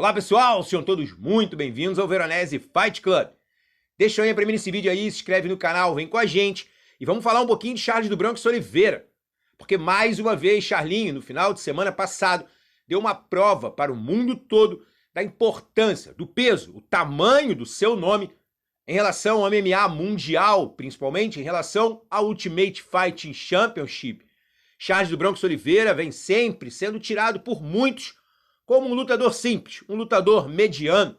Olá pessoal, sejam todos muito bem-vindos ao Veronese Fight Club. Deixa o joinha pra mim nesse vídeo aí, se inscreve no canal, vem com a gente e vamos falar um pouquinho de Charles do Bronx Oliveira. Porque mais uma vez Charlinho, no final de semana passado, deu uma prova para o mundo todo da importância, do peso, o tamanho do seu nome em relação ao MMA mundial, principalmente em relação ao Ultimate Fighting Championship. Charles do Bronx Oliveira vem sempre sendo tirado por muitos como um lutador simples, um lutador mediano.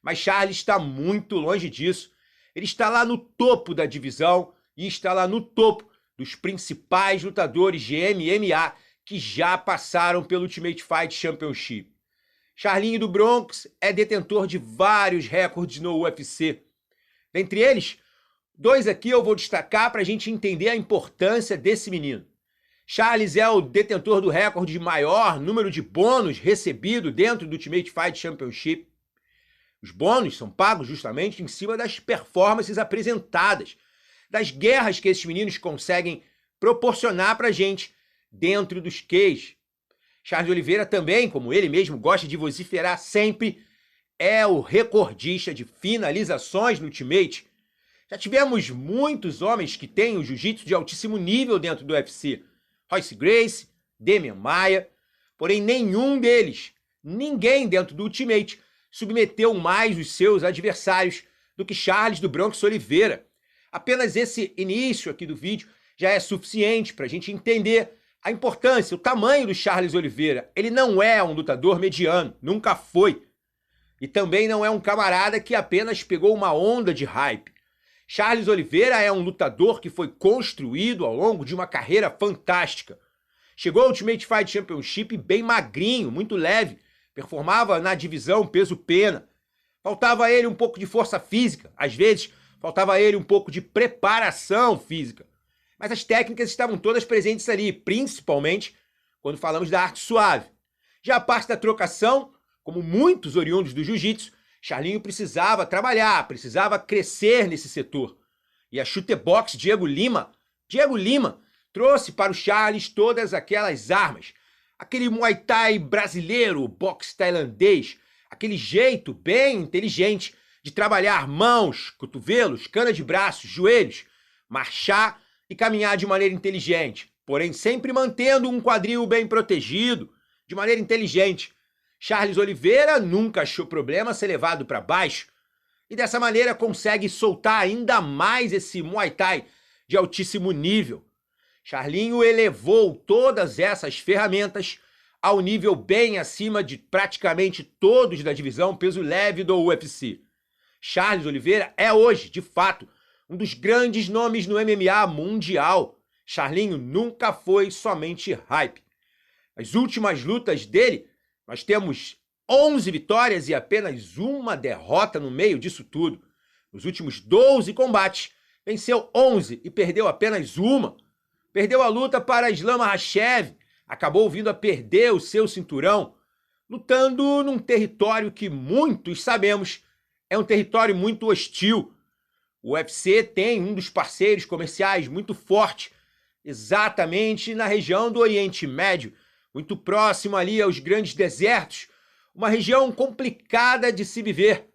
Mas Charles está muito longe disso. Ele está lá no topo da divisão e está lá no topo dos principais lutadores de MMA que já passaram pelo Ultimate Fight Championship. Charlinho do Bronx é detentor de vários recordes no UFC. Dentre eles, dois aqui eu vou destacar para a gente entender a importância desse menino. Charles é o detentor do recorde de maior número de bônus recebido dentro do Ultimate Fight Championship. Os bônus são pagos justamente em cima das performances apresentadas, das guerras que esses meninos conseguem proporcionar para a gente dentro dos cages. Charles Oliveira também, como ele mesmo gosta de vociferar sempre, é o recordista de finalizações no Ultimate. Já tivemos muitos homens que têm o jiu-jitsu de altíssimo nível dentro do UFC. Royce Gracie, Demian Maia, porém nenhum deles, ninguém dentro do Ultimate, submeteu mais os seus adversários do que Charles do Bronx Oliveira. Apenas esse início aqui do vídeo já é suficiente para a gente entender a importância, o tamanho do Charles Oliveira. Ele não é um lutador mediano, nunca foi. E também não é um camarada que apenas pegou uma onda de hype. Charles Oliveira é um lutador que foi construído ao longo de uma carreira fantástica. Chegou ao Ultimate Fight Championship bem magrinho, muito leve, performava na divisão peso-pena. Faltava a ele um pouco de força física, às vezes faltava a ele um pouco de preparação física. Mas as técnicas estavam todas presentes ali, principalmente quando falamos da arte suave. Já a parte da trocação, como muitos oriundos do jiu-jitsu, Charlinho precisava trabalhar, precisava crescer nesse setor. E a chutebox Diego Lima trouxe para o Charles todas aquelas armas. Aquele Muay Thai brasileiro, boxe tailandês, aquele jeito bem inteligente de trabalhar mãos, cotovelos, cana de braços, joelhos, marchar e caminhar de maneira inteligente, porém sempre mantendo um quadril bem protegido, de maneira inteligente. Charles Oliveira nunca achou problema ser levado para baixo e dessa maneira consegue soltar ainda mais esse Muay Thai de altíssimo nível. Charlinho elevou todas essas ferramentas ao nível bem acima de praticamente todos da divisão peso leve do UFC. Charles Oliveira é hoje, de fato, um dos grandes nomes no MMA mundial. Charlinho nunca foi somente hype. As últimas lutas dele, nós temos 11 vitórias e apenas uma derrota no meio disso tudo. Nos últimos 12 combates, venceu 11 e perdeu apenas uma. Perdeu a luta para Islam Makhachev, acabou vindo a perder o seu cinturão, lutando num território que muitos sabemos é um território muito hostil. O UFC tem um dos parceiros comerciais muito forte, exatamente na região do Oriente Médio, muito próximo ali aos grandes desertos, uma região complicada de se viver.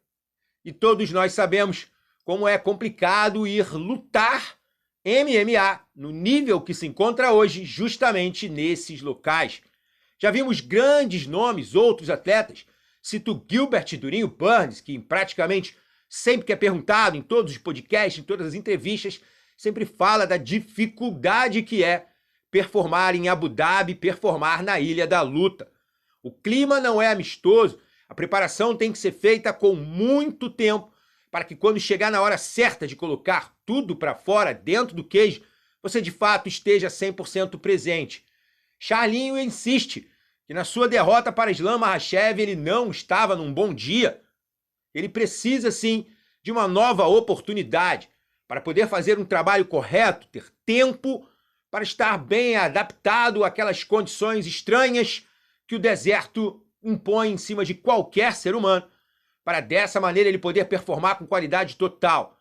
E todos nós sabemos como é complicado ir lutar MMA no nível que se encontra hoje, justamente nesses locais. Já vimos grandes nomes, outros atletas. Cito Gilbert Durinho Burns, que praticamente sempre que é perguntado em todos os podcasts, em todas as entrevistas, sempre fala da dificuldade que é performar em Abu Dhabi, performar na Ilha da Luta. O clima não é amistoso, a preparação tem que ser feita com muito tempo para que quando chegar na hora certa de colocar tudo para fora dentro do cage, você de fato esteja 100% presente. Charlinho insiste que na sua derrota para Islam Makhachev ele não estava num bom dia. Ele precisa sim de uma nova oportunidade para poder fazer um trabalho correto, ter tempo para estar bem adaptado àquelas condições estranhas que o deserto impõe em cima de qualquer ser humano, para dessa maneira ele poder performar com qualidade total.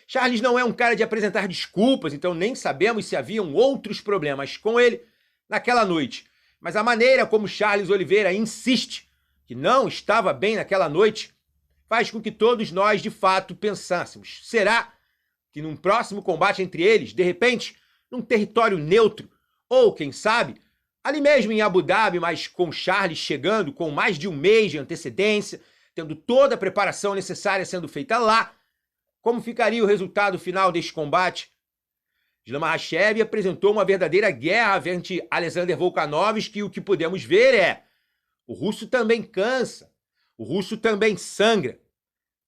Charles não é um cara de apresentar desculpas, então nem sabemos se haviam outros problemas com ele naquela noite. Mas a maneira como Charles Oliveira insiste que não estava bem naquela noite, faz com que todos nós, de fato, pensássemos: será que num próximo combate entre eles, de repente, num território neutro, ou, quem sabe, ali mesmo em Abu Dhabi, mas com Charles chegando com mais de um mês de antecedência, tendo toda a preparação necessária sendo feita lá, como ficaria o resultado final deste combate? Islam Makhachev apresentou uma verdadeira guerra ante Alexander Volkanovski, e o que podemos ver é: o russo também cansa, o russo também sangra.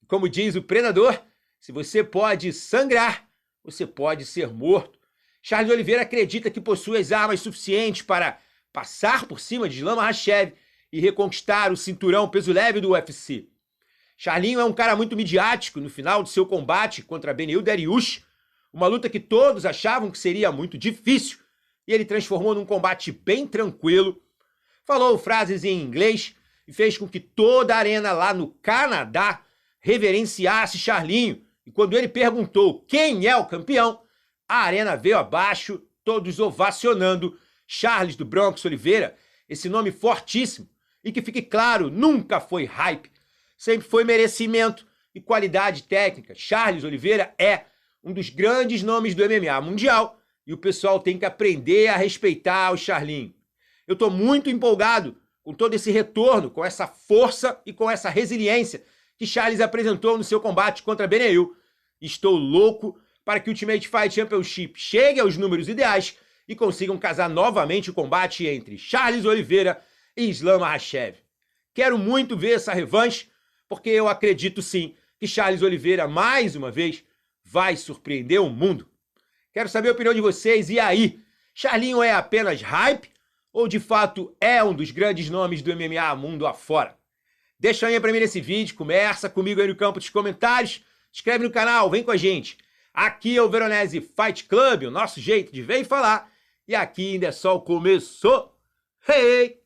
Como diz o Predador, se você pode sangrar, você pode ser morto. Charles Oliveira acredita que possui as armas suficientes para passar por cima de Islam Makhachev e reconquistar o cinturão peso leve do UFC. Charlinho é um cara muito midiático. No final de seu combate contra Beneil Dariush, uma luta que todos achavam que seria muito difícil, e ele transformou num combate bem tranquilo, falou frases em inglês e fez com que toda a arena lá no Canadá reverenciasse Charlinho. E quando ele perguntou quem é o campeão, a arena veio abaixo, todos ovacionando Charles do Bronx Oliveira, esse nome fortíssimo, e que fique claro, nunca foi hype, sempre foi merecimento e qualidade técnica. Charles Oliveira é um dos grandes nomes do MMA mundial e o pessoal tem que aprender a respeitar o Charlinho. Eu estou muito empolgado com todo esse retorno, com essa força e com essa resiliência que Charles apresentou no seu combate contra Beneil. Estou louco para que o Ultimate Fight Championship chegue aos números ideais e consigam casar novamente o combate entre Charles Oliveira e Islam Makhachev. Quero muito ver essa revanche, porque eu acredito sim que Charles Oliveira, mais uma vez, vai surpreender o mundo. Quero saber a opinião de vocês. E aí, Charlinho é apenas hype ou de fato é um dos grandes nomes do MMA mundo afora? Deixa aí pra mim nesse vídeo, conversa comigo aí no campo dos comentários, se inscreve no canal, vem com a gente. Aqui é o Veronese Fight Club, o nosso jeito de ver e falar, e aqui ainda é só o começo. Hey!